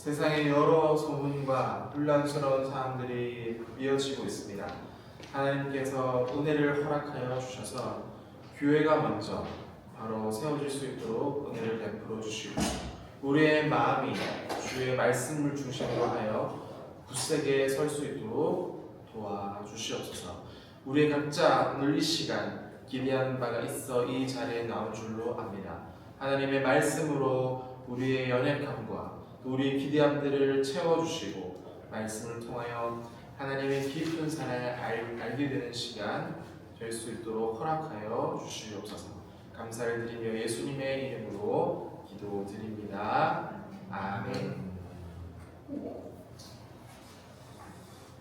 세상에 여러 소문과 혼란스러운 사람들이 이어지고 있습니다. 하나님께서 은혜를 허락하여 주셔서 교회가 먼저 바로 세워질 수 있도록 은혜를 베풀어 주시고 우리의 마음이 주의 말씀을 중심으로 하여 굳세게 설 수 있도록 도와주시옵소서. 우리 각자 오늘 이 시간 기대한 바가 있어 이 자리에 나온 줄로 압니다. 하나님의 말씀으로 우리의 연약함과 우리의 기대함들을 채워주시고 말씀을 통하여 하나님의 깊은 사랑을 알게 되는 시간 될 수 있도록 허락하여 주시옵소서. 감사를 드리며 예수님의 이름으로 기도드립니다. 아멘.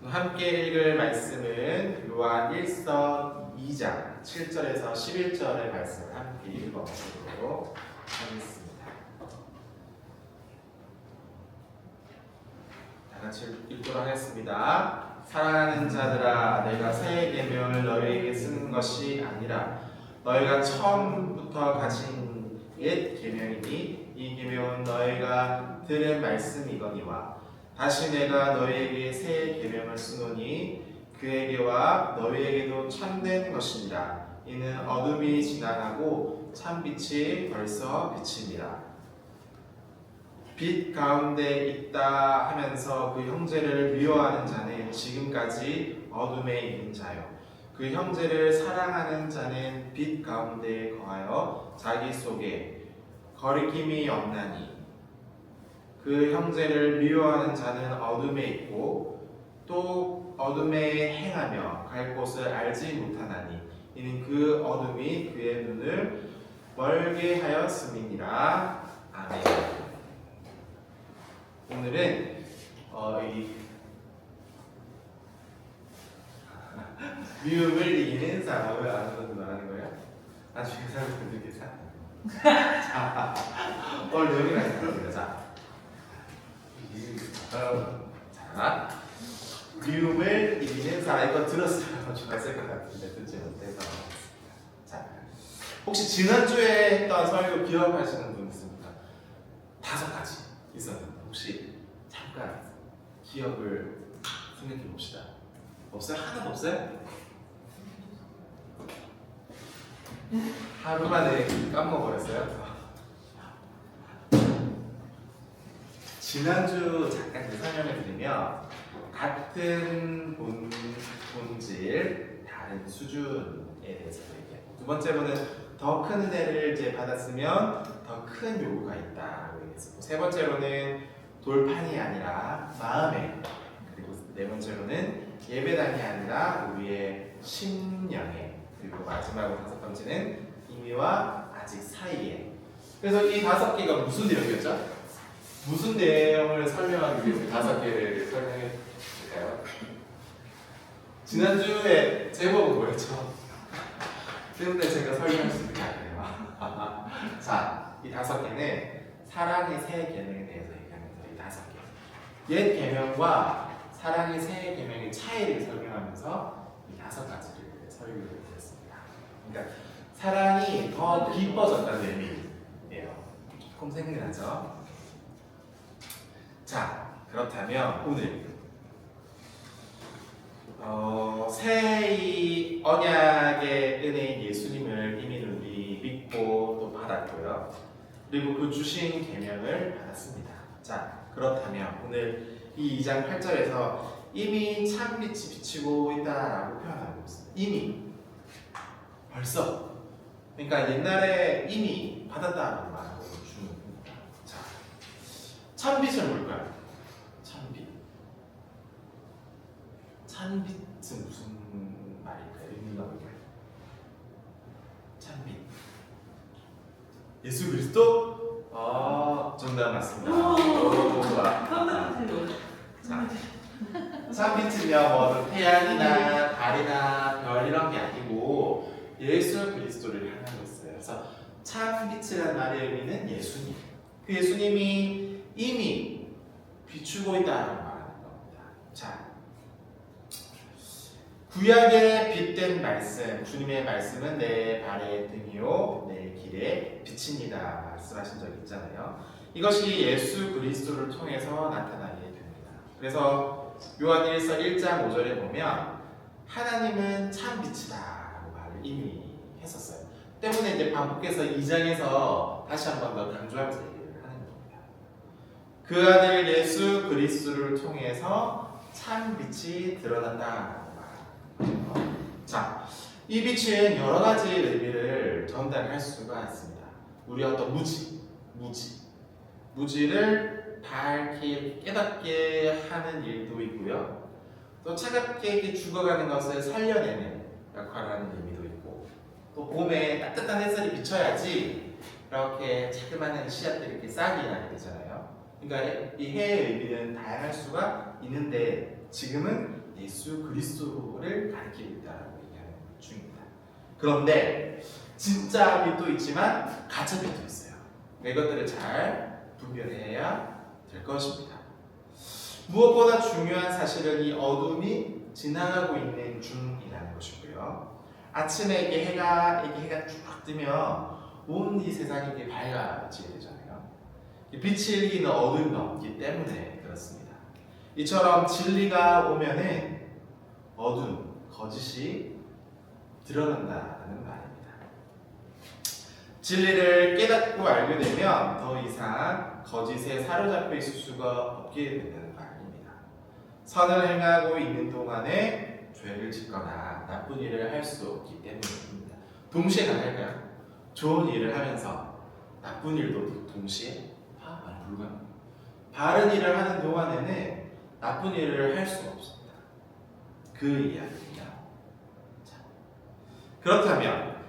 함께 읽을 말씀은 요한 1서 2장 7절에서 11절의 말씀을 함께 읽어보도록 하겠습니다. 같이 읽도록 하겠습니다. 사랑하는 자들아, 내가 새 계명을 너희에게 쓰는 것이 아니라 너희가 처음부터 가진 옛 계명이니 이 계명은 너희가 들은 말씀이거니와 다시 내가 너희에게 새 계명을 쓰노니 그에게와 너희에게도 참된 것이니라. 이는 어둠이 지나가고 참빛이 벌써 비칩니다. 빛 가운데 있다 하면서 그 형제를 미워하는 자는 지금까지 어둠에 있는 자요. 그 형제를 사랑하는 자는 빛 가운데 거하여 자기 속에 거리낌이 없나니 그 형제를 미워하는 자는 어둠에 있고 또 어둠에 행하며 갈 곳을 알지 못하나니 이는 그 어둠이 그의 눈을 멀게 하였음이니라. 아멘. 오늘은 이 미움을 이기는 사람을 아는 것도 말하는 거예요? 나중에 사람들 계산. 자, 오늘 내용이 있습니다. 자, 미움을 이기는 사람. 이거 들었어요. 좋았을 것 같은데 듣지 못해서. 자, 혹시 지난주에 했던 설교 기억하시는 분 있습니까? 5가지 있었는데 혹시 잠깐 기억을 생각해 봅시다. 없어요? 하나도 없어요? 하루 만에 까먹어버렸어요? 지난주 잠깐 설명해 드리면 같은 본질, 다른 수준에 대해서 얘기하고 두 번째로는 더 큰 은혜를 이제 받았으면 더 큰 요구가 있다고 얘기했고 세 번째로는 돌판이 아니라 마음에 그리고 네 번째로는 예배당이 아니라 우리의 심령에 그리고 마지막으로 5번째는 이미와 아직 사이에. 그래서 이 5개가 무슨 내용이었죠? 무슨 내용을 설명하기 위해서 5개를 설명해 줄까요? 지난주에 제목은 뭐였죠? 때문에 제가 설명할 수 있는 게 아니에요. 자, 이 5개는 사랑의 새 계명에 대해서 얘기하면서 이 5개 옛 계명과 사랑의 새 계명의 차이를 설명하면서 이 5가지를 설명을 드렸습니다. 그러니까 사랑이 더 깊어졌다는 의미예요. 조금 생각나죠? 자, 그렇다면 오늘 새 이 언약의 은혜인 예수님을 이미 우리 믿고 또 받았고요. 그리고 그 주신 계명을 받았습니다. 자, 그렇다면 오늘 이 2장 8절에서 이미 참빛이 비치고 있다라고 표현하고 있습니다. 이미 벌써 그러니까 옛날에 이미 받았다라는 말을 주는 겁니다. 자, 참빛은 뭘까요? 참빛은 무슨 말일까요? 의미가 뭘까요? 참빛 예수 그리스도? 정답 맞습니다. 자, 참빛은요 뭐 태양이나 달이나 별 이런 게 아니고 예수 그리스도를 향하고 있어요. 그래서 참빛이라는 말의 의미는 예수님. 그 예수님이 이미 비추고 있다는 말하는 겁니다. 자, 구약의 빛된 말씀, 주님의 말씀은 내 발의 등이요 내 길의 빛입니다 말씀하신 적이 있잖아요. 이것이 예수 그리스도를 통해서 나타나게 됩니다. 그래서 요한일서 1장 5절에 보면 하나님은 참 빛이다 라고 말을 이미 했었어요. 때문에 이제 반복해서 2장에서 다시 한 번 더 강조하면서 얘기를 하는 겁니다. 그 아들 예수 그리스도를 통해서 참 빛이 드러난다. 자, 이 빛은 여러 가지 의미를 전달할 수가 있습니다. 우리 어떤 무지를 밝게 깨닫게 하는 일도 있고요. 또 차갑게 죽어가는 것을 살려내는 역할을 하는 의미도 있고, 또 봄에 따뜻한 햇살이 비쳐야지 이렇게 자그마한 씨앗들이 이렇게 싹이 나게 되잖아요. 그러니까 이 해의 의미는 다양할 수가 있는데 지금은 예수 그리스도를 가리키고 있다고 얘기하는 중입니다. 그런데 진짜 빛도 있지만 가짜 빛도 있어요. 이것들을 잘 분별해야 될 것입니다. 무엇보다 중요한 사실은 이 어둠이 지나가고 있는 중이라는 것이고요. 아침에 이게 해가 쭉 뜨면 온 이 세상이 이게 밝아지게 되잖아요. 빛이 이기는 어둠이 없기 때문에 그렇습니다. 이처럼 진리가 오면은 어둠, 거짓이 드러난다는 말입니다. 진리를 깨닫고 알게 되면 더 이상 거짓에 사로잡혀 있을 수가 없게 된다는 말입니다. 선을 행하고 있는 동안에 죄를 짓거나 나쁜 일을 할 수 없기 때문입니다. 동시에 가능할까요? 좋은 일을 하면서 나쁜 일도 동시에 불가능합니다. 바른 일을 하는 동안에는 나쁜 일을 할 수가 없습니다. 그 이야기입니다. 자, 그렇다면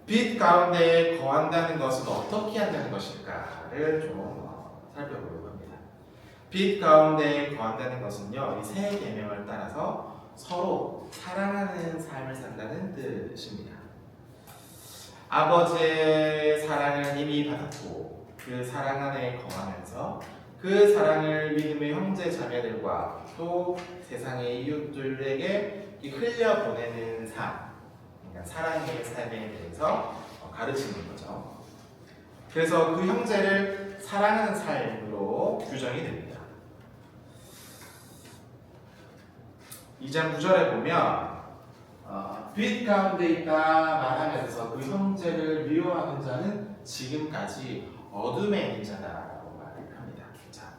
빛 가운데 거한다는 것은 어떻게 한다는 것일까를 좀 살펴보려고 합니다. 빛 가운데 거한다는 것은요, 이 세 계명을 따라서 서로 사랑하는 삶을 산다는 뜻입니다. 아버지의 사랑을 이미 받았고 그 사랑 안에 거하면서 그 사랑을 믿음의 형제 자매들과 또 세상의 이웃들에게 흘려보내는 삶, 그러니까 사랑의 삶에 대해서 가르치는 거죠. 그래서 그 형제를 사랑하는 삶으로 규정이 됩니다. 2장 9절에 보면 빛 가운데 있다 말하면서 그 형제를 미워하는 자는 지금까지 어둠에 있는 자다라고 말을 합니다. 자,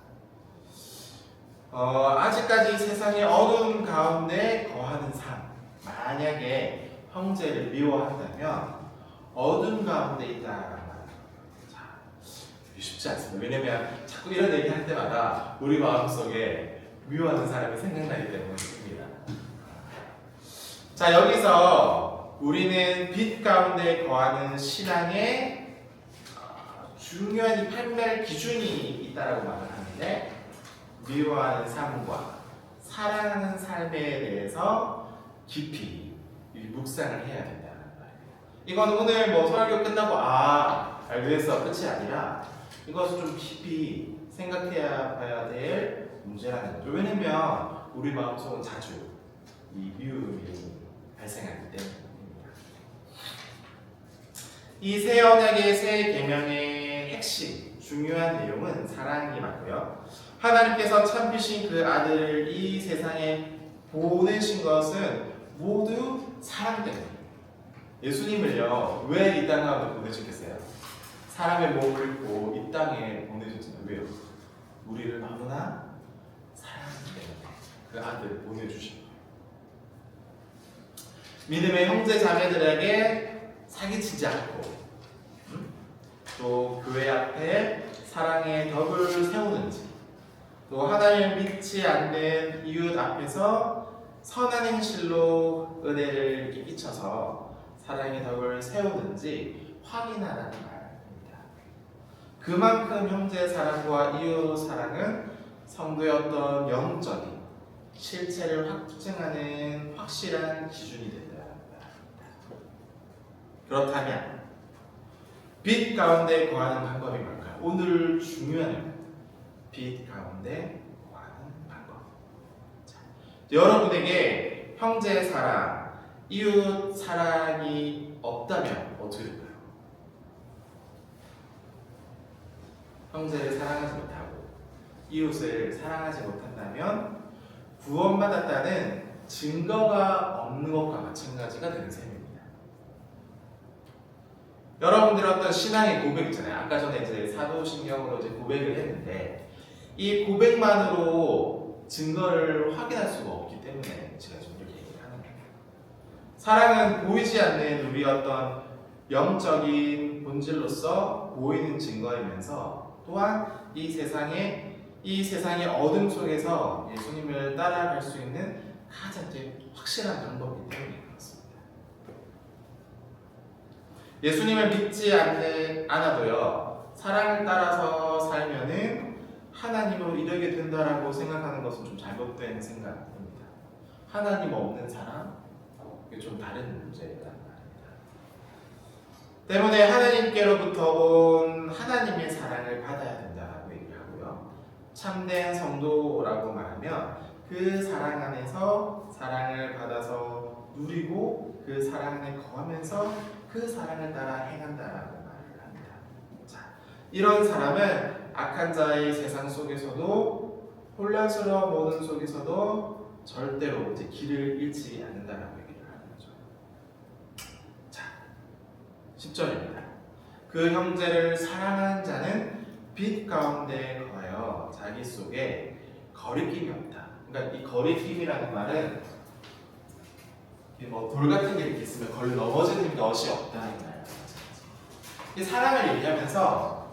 아직까지 세상의 어둠 가운데 거하는 삶, 만약에 형제를 미워한다면 어둠 가운데 있다라는 말입니다. 자, 쉽지 않습니다. 왜냐면 자꾸 이런 얘기 할 때마다 우리 마음속에 미워하는 사람이 생각나기 때문입니다. 자, 여기서 우리는 빛 가운데 거하는 신앙의 중요한 이 판별 기준이 있다라고 말을 하는데, 미워하는 삶과 사랑하는 삶에 대해서 깊이 묵상을 해야 된다는 말입니다. 이건 오늘 뭐 설교 끝나고 알게 됐어 끝이 아니라 이것을 좀 깊이 생각해야 봐야 될 문제라는 거죠. 왜냐면 우리 마음속은 자주 이 미움이 발생하기 때문입니다. 이 새 언약의 새 계명의 핵심, 중요한 내용은 사랑이 맞고요. 하나님께서 참으신 그 아들을 이 세상에 보내신 것은 모두 사랑 때문입니다. 예수님을요, 왜 이 땅에 보내셨겠어요? 사람의 몸을 입고 이 땅에 보내셨잖아요. 왜요? 우리를 너무나 사랑하기 때문에 그 아들을 보내주신 거예요. 믿음의 형제 자매들에게 사기치지 않고 또 교회 앞에 사랑의 덕을 세우는지, 또 하나님을 믿지 않는 이웃 앞에서 선한 행실로 은혜를 끼쳐서 사랑의 덕을 세우는지 확인하라는 말입니다. 그만큼 형제 사랑과 이웃 사랑은 성도의 어떤 영적인 실체를 확증하는 확실한 기준이 된다는 말입니다. 그렇다면 빛 가운데 거하는 방법이 뭘까요? 오늘 중요한 빛 가운데 거하는 방법. 자, 여러분에게 형제 사랑, 이웃 사랑이 없다면 어떻게 될까요? 형제를 사랑하지 못하고 이웃을 사랑하지 못한다면 구원받았다는 증거가 없는 것과 마찬가지가 되는 셈입니다. 여러분들 어떤 신앙의 고백 있잖아요. 아까 전에 이제 사도신경으로 이제 고백을 했는데 이 고백만으로 증거를 확인할 수가 없기 때문에 제가 좀 이렇게 얘기를 하는 거예요. 사랑은 보이지 않는 우리 어떤 영적인 본질로서 보이는 증거이면서 또한 이 세상의 어둠 속에서 예수님을 따라갈 수 있는 가장 확실한 방법이기 때문에 그렇습니다. 예수님을 믿지 않아도요, 사랑을 따라서 살면은 하나님으로 이르게 된다라고 생각하는 것은 좀 잘못된 생각입니다. 하나님 없는 사랑, 이게 좀 다른 문제라는 말입니다. 때문에 하나님께로부터 온 하나님의 사랑을 받아야 된다라고 얘기를 하고요. 참된 성도라고 말하면 그 사랑 안에서 사랑을 받아서 누리고 그 사랑 안에 거하면서 그 사랑을 따라 행한다라고 말을 합니다. 자, 이런 사람은 악한 자의 세상 속에서도 혼란스러운 모든 속에서도 절대로 이제 길을 잃지 않는다라고 얘기를 하는 거죠. 자, 10절입니다. 그 형제를 사랑하는 자는 빛 가운데 거하여 자기 속에 거리낌이 없다. 그러니까 이 거리낌이라는 말은 뭐 돌 같은 게 이렇게 있으면 걸려 넘어지는 것이 없다 이 말이에요. 이 사랑을 얘기하면서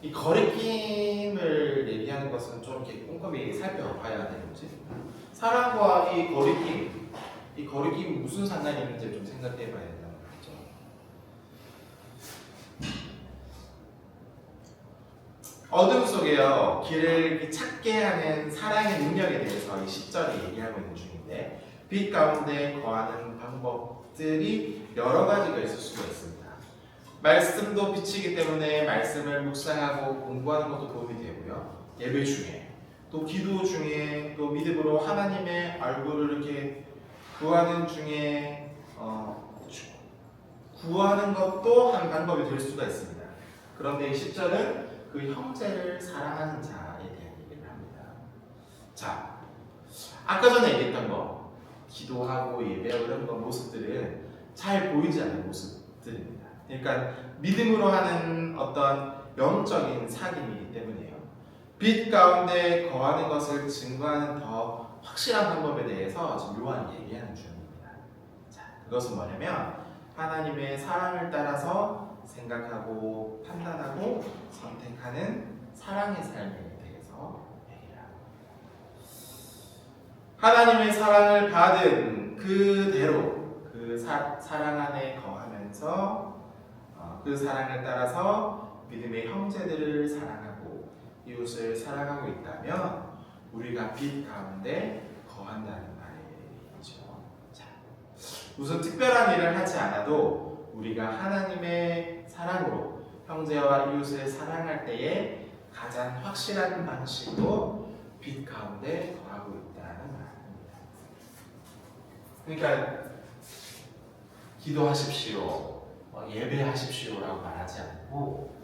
이 거리낌을 얘기하는 것은 좀 이렇게 꼼꼼히 살펴봐야 되는지, 사랑과 이 거리낌이 무슨 상관이 있는지 좀 생각해봐야 된다는 거죠. 어둠 속에요 길을 찾게 하는 사랑의 능력에 대해서 이 10절이 얘기하고 있는 중인데, 빛 가운데 거하는 방법들이 여러 가지가 있을 수가 있습니다. 말씀도 빛이기 때문에 말씀을 묵상하고 공부하는 것도 도움이 되고요. 예배 중에, 또 기도 중에, 또 믿음으로 하나님의 얼굴을 이렇게 구하는 중에 구하는 것도 한 방법이 될 수가 있습니다. 그런데 이 10절은 그 형제를 사랑하는 자에 대한 얘기를 합니다. 자, 아까 전에 얘기했던 거, 기도하고 예배하고 이런 거 모습들은 잘 보이지 않는 모습들입니다. 그러니까 믿음으로 하는 어떤 영적인 사귐이기 때문이에요. 빛 가운데 거하는 것을 증거하는 더 확실한 방법에 대해서 지금 요한이 얘기하는 중입니다. 자, 그것은 뭐냐면 하나님의 사랑을 따라서 생각하고 판단하고 선택하는 사랑의 삶에 대해서 얘기를 합니다. 하나님의 사랑을 받은 그대로 그 사랑 안에 거하면서 그 사랑을 따라서 믿음의 형제들을 사랑하고 이웃을 사랑하고 있다면 우리가 빛 가운데 거한다는 말이죠. 자, 무슨 특별한 일을 하지 않아도 우리가 하나님의 사랑으로 형제와 이웃을 사랑할 때에 가장 확실한 방식도 빛 가운데 거하고 있다는 말입니다. 그러니까 기도하십시오, 예배하십시오라고 말하지 않고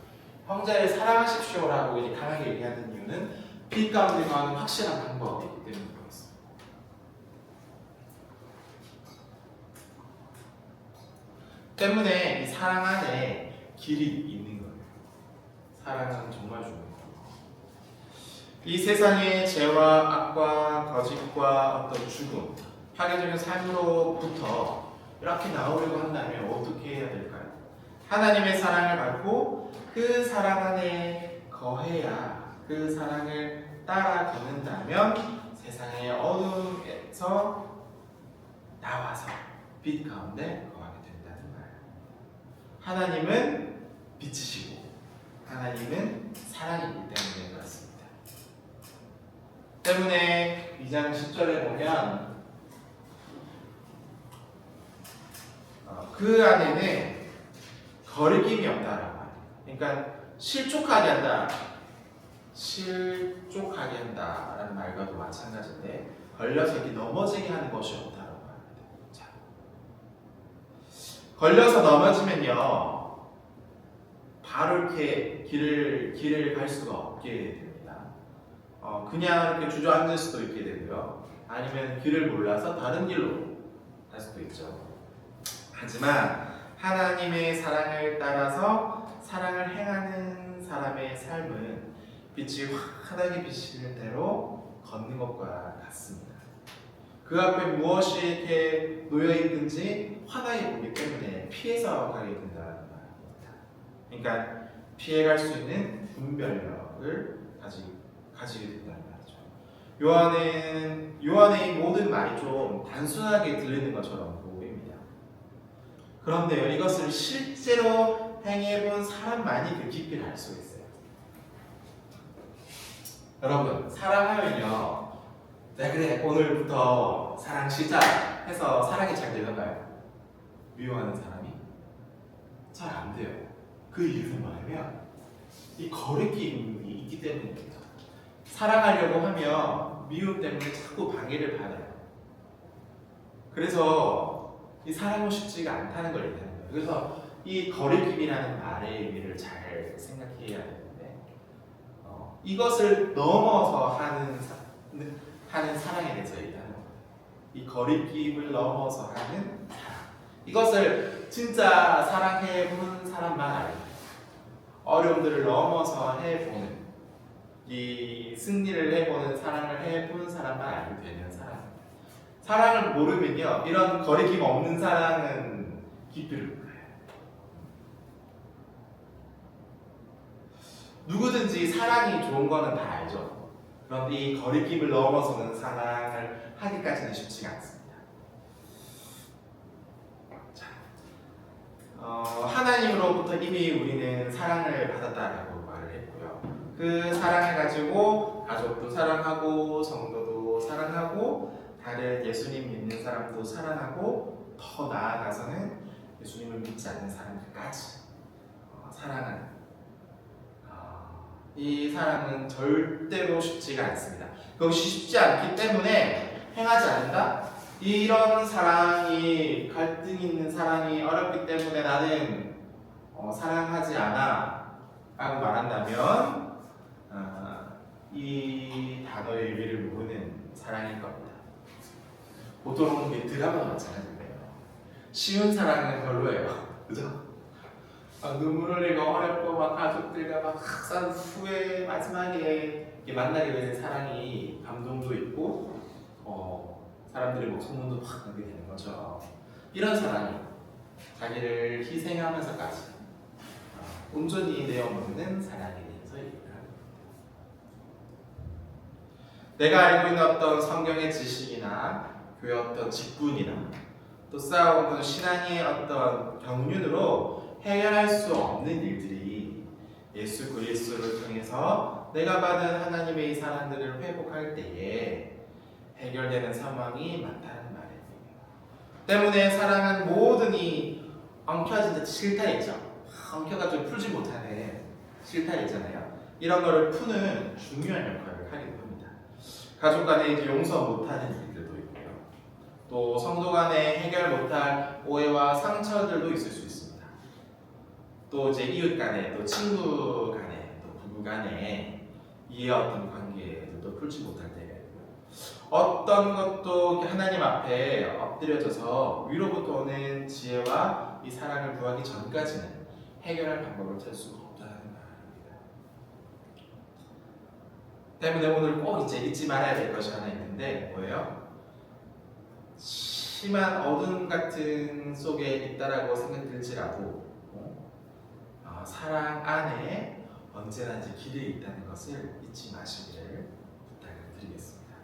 형제를 사랑하십시오라고 이제 강하게 얘기하는 이유는 빛 가운데 거하는 확실한 방법이기 때문에 그렇습니다. 때문에 이 사랑 안에 길이 있는 거예요. 사랑은 정말 중요해요. 이 세상의 죄와 악과 거짓과 어떤 죽음, 파괴적인 삶으로부터 이렇게 나오려고 한다면 어떻게 해야 될까요? 하나님의 사랑을 받고 그 사랑 안에 거해야, 그 사랑을 따라 걷는다면 세상의 어둠에서 나와서 빛 가운데 거하게 된다는 말. 하나님은 빛이시고 하나님은 사랑이기 때문에 그렇습니다. 때문에 2장 10절에 보면 그 안에는 거리낌이 없다라고 말해요. 그러니까 실족하게 한다라는 말과도 마찬가지인데 걸려서 이렇게 넘어지게 하는 것이 없다라고 말해요. 걸려서 넘어지면요 바로 이렇게 길을 갈 수가 없게 됩니다. 그냥 이렇게 주저앉을 수도 있게 되고요. 아니면 길을 몰라서 다른 길로 갈 수도 있죠. 하지만 하나님의 사랑을 따라서 사랑을 행하는 사람의 삶은 빛이 환하게 비치는 대로 걷는 것과 같습니다. 그 앞에 무엇이 이렇게 놓여 있든지 환하게 보기 때문에 피해서 가게 된다는 말입니다. 그러니까 피해갈 수 있는 분별력을 가지게 된다는 말이죠. 요한의 이 모든 말이 좀 단순하게 들리는 것처럼 보입니다. 그런데요, 이것을 실제로 행해본 사람만이 그 깊이를 알 수가 있어요. 여러분, 사랑하면요, 네, 그래, 오늘부터 사랑 시작해서 사랑이 잘 되던가요? 미워하는 사람이? 잘 안 돼요. 그 이유는 뭐냐면 이 거리낌이 있기 때문입니다. 사랑하려고 하면 미움 때문에 자꾸 방해를 받아요. 그래서 이 사랑하고 싶지가 않다는 걸 얘기하는 거예요. 그래서 이 거리낌이라는 말의 의미를 잘 생각해야 되는데 이것을 넘어서 하는 사랑에 대해서 얘기하는 거예요. 이 거리낌을 넘어서 하는 사랑. 이것을 진짜 사랑해보는 사람만 알아요. 어려움들을 넘어서 해보는, 이 승리를 해보는, 사랑을 해보는 사람만 알게 되는 사랑. 사랑을 모르면요, 이런 거리낌 없는 사랑은 깊이를 몰라요. 누구든지 사랑이 좋은 거는 다 알죠. 그런데 이 거리낌을 넘어서는 사랑을 하기까지는 쉽지가 않습니다. 하나님으로부터 이미 우리는 사랑을 받았다라고 말을 했고요. 그 사랑을 가지고 가족도 사랑하고 성도도 사랑하고 다른 예수님 믿는 사람도 사랑하고 더 나아가서는 예수님을 믿지 않는 사람들까지 사랑하는 이 사랑은 절대로 쉽지가 않습니다. 그것이 쉽지 않기 때문에 행하지 않는다? 이런 사랑이 갈등 있는 사랑이 어렵기 때문에 나는 사랑하지 않아 라고 말한다면 이 단어의 의미를 모르는 사랑일 겁니다. 보통 드라마도 마찬가지인데요. 쉬운 사랑은 별로예요. 그죠? 눈물 흘리고 어렵고 막 가족들과 막 산 후에 마지막에 만나게 되는 사랑이 감동도 있고 사람들이 뭐 소문도 막 나게 되는 거죠. 이런 사랑이 자기를 희생하면서까지 온전히 내어놓는 사랑에 대해서 얘기를 합니다. 내가 알고 있는 어떤 성경의 지식이나 교회 어떤 직분이나 또 쌓아온 신앙의 어떤 경륜으로 해결할 수 없는 일들이 예수 그리스도를 통해서 내가 받은 하나님의 이 사랑들을 회복할 때에 해결되는 상황이 많다는 말이에요. 때문에 사랑은 모든 이 엉켜진 실타래 있죠. 엉켜가지고 풀지 못하는 실타래 있잖아요. 이런 거를 푸는 중요한 역할을 하기도 합니다. 가족 간에 이제 용서 못하는 일들도 있고요. 또 성도 간에 해결 못할 오해와 상처들도 있을 수 있습니다. 또 이제 이웃 간에, 또 친구 간에, 또 부부 간에 이해 어떤 관계도 풀지 못할 때 어떤 것도 하나님 앞에 엎드려져서 위로부터 오는 지혜와 이 사랑을 구하기 전까지는 해결할 방법을 찾을 수가 없다는 말입니다. 때문에 오늘 꼭 이제 잊지 말아야 될 것이 하나 있는데 뭐예요? 심한 어둠 같은 속에 있다라고 생각될지라도 사랑 안에 언제나 이제 길이 있다는 것을 잊지 마시기를 부탁을 드리겠습니다.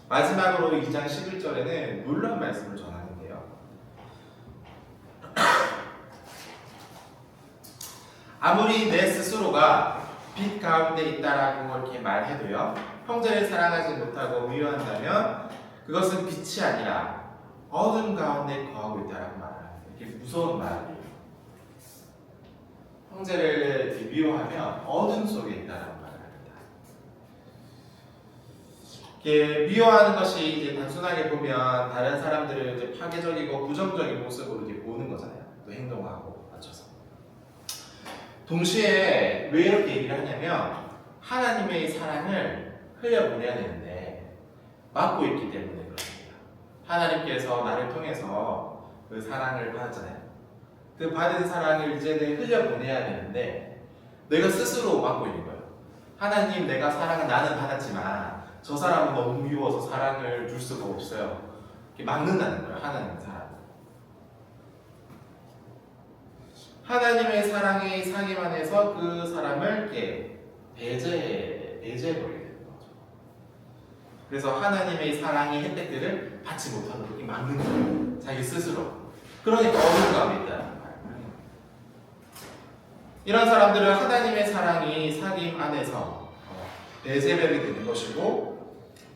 마지막으로 2장 11절에는 놀라운 말씀을 전하는데요. 아무리 내 스스로가 빛 가운데 있다라고 이렇게 말해도요, 형제를 사랑하지 못하고 미워한다면 그것은 빛이 아니라 어둠 가운데 거하고 있다라고 말합니다. 이게 무서운 말이에요. 형제를 미워하면 어둠 속에 있다라고 말합니다. 이렇게 미워하는 것이 이제 단순하게 보면 다른 사람들을 이제 파괴적이고 부정적인 모습으로 이렇게 보는 거잖아요. 또 행동하고 맞춰서. 동시에 왜 이렇게 얘기를 하냐면 하나님의 사랑을 흘려보내야 되는데 막고 있기 때문에 그렇습니다. 하나님께서 나를 통해서 그 사랑을 받았잖아요. 그 받은 사랑을 이제 흘려보내야 되는데 내가 스스로 막고 있는 거예요. 하나님, 내가 사랑은 나는 받았지만 저 사람은 너무 미워서 사랑을 줄 수가 없어요. 이렇게 막는다는 거예요. 하나님의 사랑. 하나님의 사랑의 상임 안에서 그 사람을 이렇게 배제해버리게 되는 거죠. 그래서 하나님의 사랑의 혜택들을 받지 못하도록 이렇게 막는 거예요. 자기 스스로. 그러니까 어려움이 있다는 거예요. 이런 사람들은 하나님의 사랑이 상임 안에서 배제되게 되는 것이고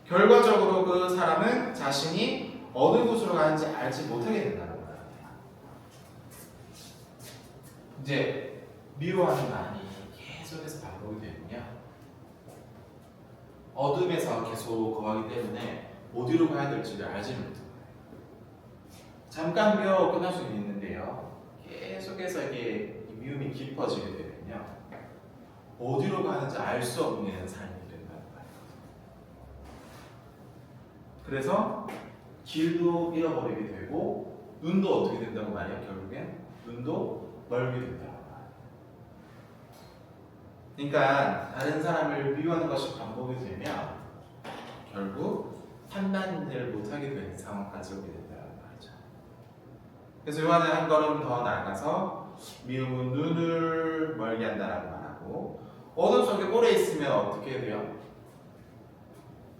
결과적으로 그 사람은 자신이 어느 곳으로 가는지 알지 못하게 된다는 거예요. 이제 미워하는 마음이 계속해서 반복이 되면요 어둠에서 계속 거하기 때문에 어디로 가야 될지를 알지 못해요. 잠깐 미워 끝날 수 있는데요 계속해서 이게 미움이 깊어지게 되면요 어디로 가는지 알 수 없는 삶이 된다는 거예요. 그래서 길도 잃어버리게 되고 눈도 어떻게 된다고 말이에요. 결국엔 눈도 멀게 된다고 말이에요. 그러니까 다른 사람을 미워하는 것이 반복이 되면 결국 판단을 못하게 되는 상황까지 오게 된다는 말이죠. 그래서 요한은 한 걸음 더 나아가서 미움은 눈을 멀게 한다라고 말하고 어둠 속에 오래 있으면 어떻게 돼요?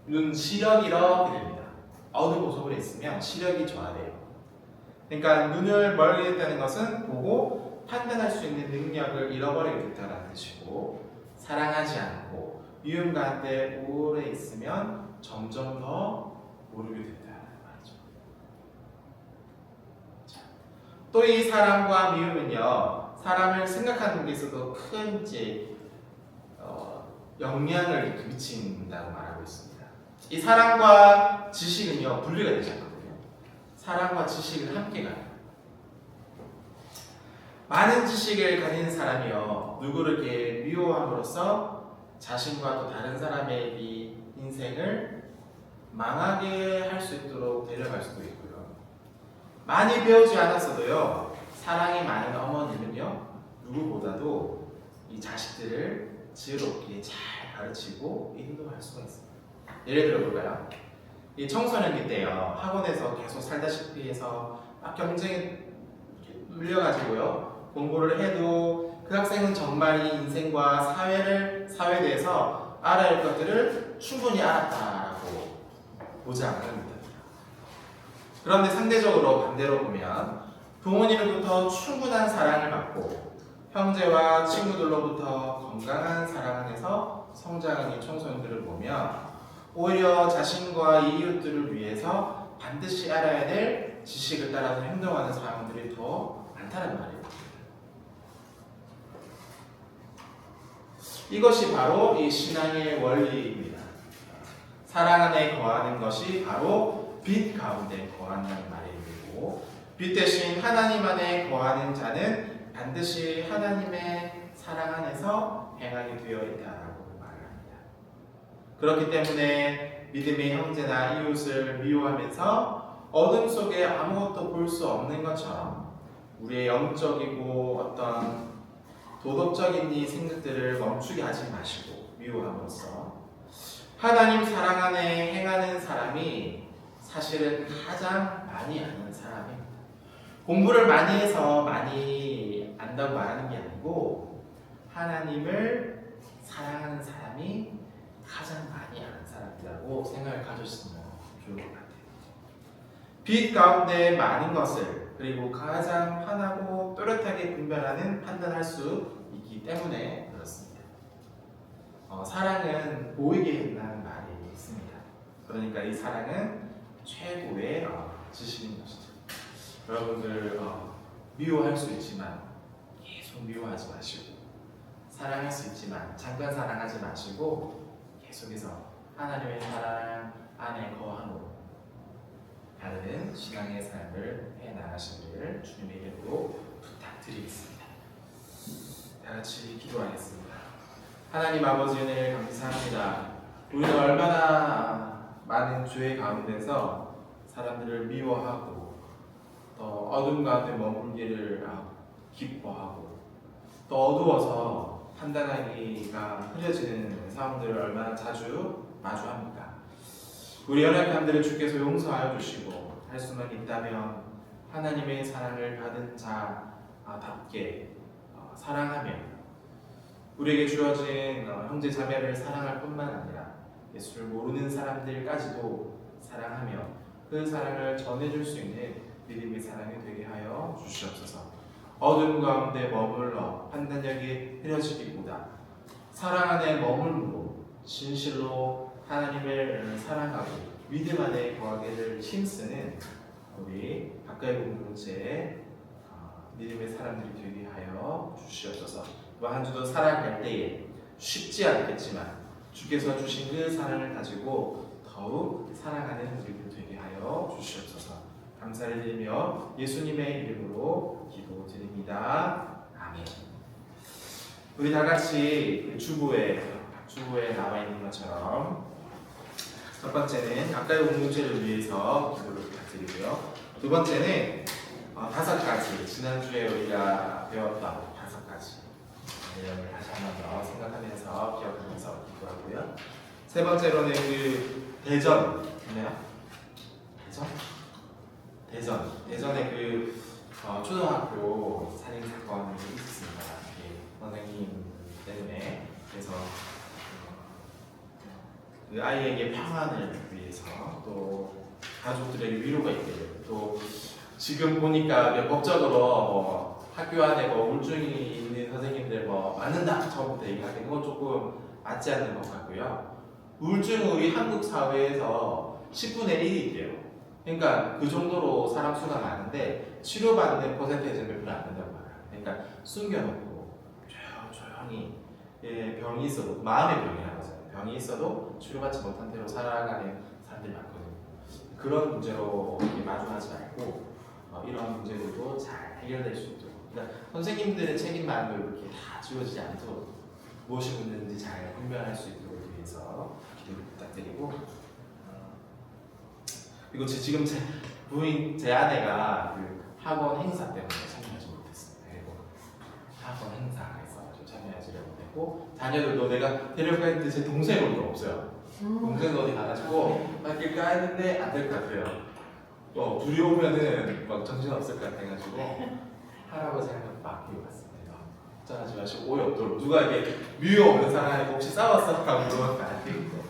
눈 시력이 이렇게 됩니다. 어둠 속에 있으면 시력이 저하돼요. 그러니까 눈을 멀게 된다는 것은 보고 판단할 수 있는 능력을 잃어버리게 됐다는 뜻이고 사랑하지 않고 미움 가운데 오래 있으면 점점 더 모르게 된다는 말이죠. 또 이 사랑과 미움은요 사람을 생각하는 데 있어도 큰 이제 영향을 미친다고 말하고 있습니다. 이 사랑과 지식은요 분리가 되지 않거든요. 사랑과 지식은 함께 가요. 많은 지식을 가진 사람이요 누구를 이렇게 미워함으로써 자신과 또 다른 사람의 이 인생을 망하게 할 수 있도록 데려갈 수도 있고요. 많이 배우지 않았어도요 사랑이 많은 어머니는요 누구보다도 이 자식들을 지혜롭게 잘 가르치고 인도할 수가 있습니다. 예를 들어볼까요? 이 청소년기 때요 학원에서 계속 살다시피 해서 막 경쟁에 눌려가지고요 공부를 해도 그 학생은 정말 이 인생과 사회에 대해서 알아야 할 것들을 충분히 알았다라고 보장을 합니다. 그런데 상대적으로 반대로 보면 부모님으로부터 충분한 사랑을 받고 형제와 친구들로부터 건강한 사랑 안에서 성장하는 청소년들을 보면 오히려 자신과 이웃들을 위해서 반드시 알아야 될 지식을 따라서 행동하는 사람들이 더 많다는 말이에요. 이것이 바로 이 신앙의 원리입니다. 사랑 안에 거하는 것이 바로 빛 가운데 거한다는 말이고 빛 대신 하나님 안에 거하는 자는 반드시 하나님의 사랑 안에서 행하게 되어 있다라고 말합니다. 그렇기 때문에 믿음의 형제나 이웃을 미워하면서 어둠 속에 아무것도 볼 수 없는 것처럼 우리의 영적이고 어떤 도덕적인 이 생각들을 멈추게 하지 마시고 미워함으로써 하나님 사랑 안에 행하는 사람이 사실은 가장 많이 아는 사람입니다. 공부를 많이 해서 많이 안다고 말하는 게 아니고 하나님을 사랑하는 사람이 가장 많이 아는 사람이라고 생각을 가졌으면 좋을 것 같아요. 빛 가운데 많은 것을 그리고 가장 환하고 또렷하게 분별하는 판단할 수 있기 때문에 그렇습니다. 사랑은 보이게 된다는 말이 있습니다. 그러니까 이 사랑은 최고의 지식인 것이죠. 여러분들 미워할 수 있지만 계속 미워하지 마시고 사랑할 수 있지만 잠깐 사랑하지 마시고 계속해서 하나님의 사랑 안에 거함으로 바른 신앙의 삶을 해나가시기를 주님의 이름으로 부탁드리겠습니다. 다 같이 기도하겠습니다. 하나님 아버지 은혜 감사합니다. 우리는 얼마나 많은 죄 가운데서 사람들을 미워하고 또 어둠 가운데 머물기를 기뻐하고 또 어두워서 판단하기가 흐려지는 상황들을 얼마나 자주 마주합니까? 우리 연약함들을 주께서 용서하여 주시고 할 수만 있다면 하나님의 사랑을 받은 자답게 사랑하며 우리에게 주어진 형제 자매를 사랑할 뿐만 아니라 예수를 모르는 사람들까지도 사랑하며 그 사랑을 전해줄 수 있는 믿음의 사랑이 되게 하여 주시옵소서. 어둠 가운데 머물러 판단력이 흐려지기보다 사랑 안에 머물므로 진실로 하나님을 사랑하고 믿음 안에 거하기를 힘쓰는 우리 가까이 공동체의 믿음의 사람들이 되게 하여 주시옵소서. 한 주도 살아갈 때에 쉽지 않겠지만 주께서 주신 그 사랑을 가지고 더욱 사랑하는 우리들 되게 하여 주시옵소서. 감사를 드리며 예수님의 이름으로 기도드립니다. 아멘. 우리 다 같이 주보에 나와 있는 것처럼 첫 번째는 가까이 공동체를 위해서 기도를 부탁드리고요. 두 번째는 5가지 지난주에 우리가 배웠던 5가지 내용을 다시 한 번 더 생각하면서 기억하면서 기도하고요. 세 번째로는 그 대전에 그 초등학교 살인 사건이 있었습니다. 선생님 때문에. 그래서 그 아이에게 평안을 위해서 또 가족들에게 위로가 있기를 또 지금 보니까 법적으로 학교 안에 우울증이 있는 선생님들 맞는다 처음부터 얘기하는 그건 조금 맞지 않는 것 같고요. 우울증은 우리 한국 사회에서 10분의 1이래요. 그러니까 그 정도로 사람 수가 많은데 치료받는 퍼센테이지는 별로 안 된다고 말해요. 그러니까 숨겨놓고 조용히 병이 있어도 마음의 병이라고 하잖아요. 병이 있어도 치료받지 못한 채로 살아가는 사람들이 많거든요. 그런 문제로 마주하지 말고 이런 문제들도 잘 해결될 수 있도록 그러니까 선생님들의 책임만도 이렇게 다 지워지지 않도록 무엇이 문제인지 잘 분별할 수 있도록 위해서 기도를 부탁드리고 그리고 지금 제 아내가 그 학원 행사 때문에 참여하지 못했습니다. 그리고 학원 행사가 있어가지고 참여하지 못했고 자녀들도 내가 데려가 했는데 제 동생은 없어요. 동생도 어디 가가지고 맡길까 했는데 안 될 것 같아요. 둘이 오면은 막 정신 없을 것 같아가지고 할아버지한테 맡기고 갔습니다. 걱정하지 마시고 오해 없도록 누가 이렇게 미워 없는 상황에 혹시 싸웠어? 라고 물어보면 안 되겠고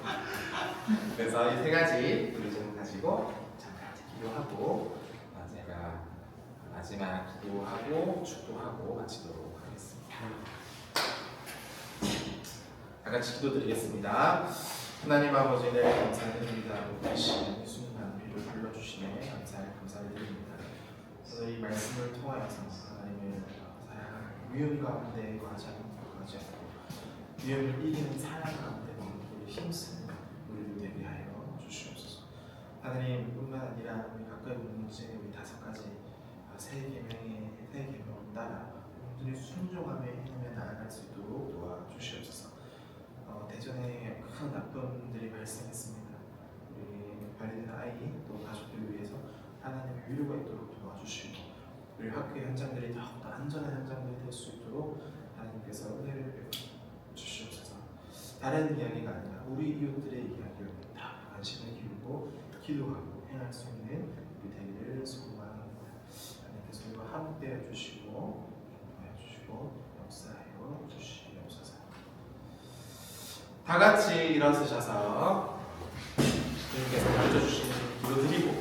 그래서 이 3가지 우리 좀 가지고 잠깐 기도하고 제가 마지막 기도하고 축도하고 마치도록 하겠습니다. 다 같이 기도드리겠습니다. 하나님 아버지를 감사드립니다. 오신 예수님만 우리를 불러주시네 감사를 드립니다. 오늘 이 말씀을 통하여서 하나님을 사랑하는 위험 가운데 거하지 않고 위험을 이기는 사랑 가운데 머물기를 힘쓰는 우리를 되게 하여 주시옵소서. 하나님뿐만 아니라 우리 가까이 공동체 우리 5가지 새 계명을 따라 온전히 순종하며 행하며 나아갈 수 있도록 도와주시옵소서. 대전에 큰 아픔들이 발생했습니다. 우리 관리된 아이 또 가족들을 위해서 하나님의 위로가 있도록 도와주시고 우리 학교의 현장들이 더욱더 안전한 현장들이 될 수 있도록 하나님께서 은혜를 주시옵소서. 다른 이야기가 아니라 우리 이웃들의 이야기를 다 관심을 기울고 기도하고 행할 수 있는 우리 되기를 소망합니다. 하나님께서 우리와 함께해 주시고 인도해 주시고 역사하여 주시옵소서. 다 같이 일어서셔서 주님께서 가르쳐주신 기도 드리고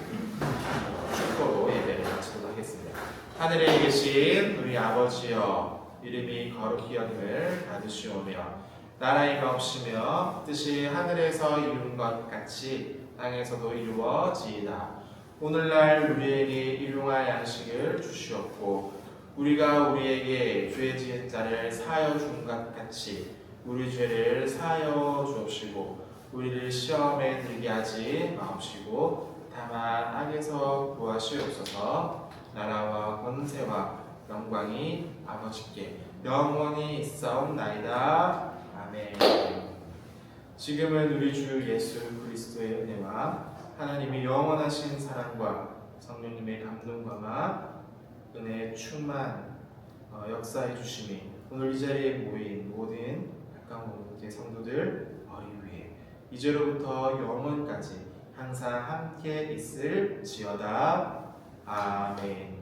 축도로 예배를 마치도록 하겠습니다. 하늘에 계신 우리 아버지여 이름이 거룩히 여김을 받으시오며 나라의 마옵시며 뜻이 하늘에서 이룬 것 같이 땅에서도 이루어지이다. 오늘날 우리에게 일용할 양식을 주시옵고 우리가 우리에게 죄 지은 자를 사하여 준 것 같이 우리 죄를 사하여 주옵시고 우리를 시험에 들게 하지 마옵시고 다만 악에서 구하시옵소서. 나라와 권세와 영광이 아버지께 영원히 있사옵나이다. 아멘. 지금은 우리 주 예수 그리스도의 은혜와 하나님의 영원하신 사랑과 성령님의 감동과 은혜의 충만 역사해 주심이 오늘 이 자리에 모인 모든 가까운 성도들 위해 이제로부터 영원까지 항상 함께 있을지어다. 아멘.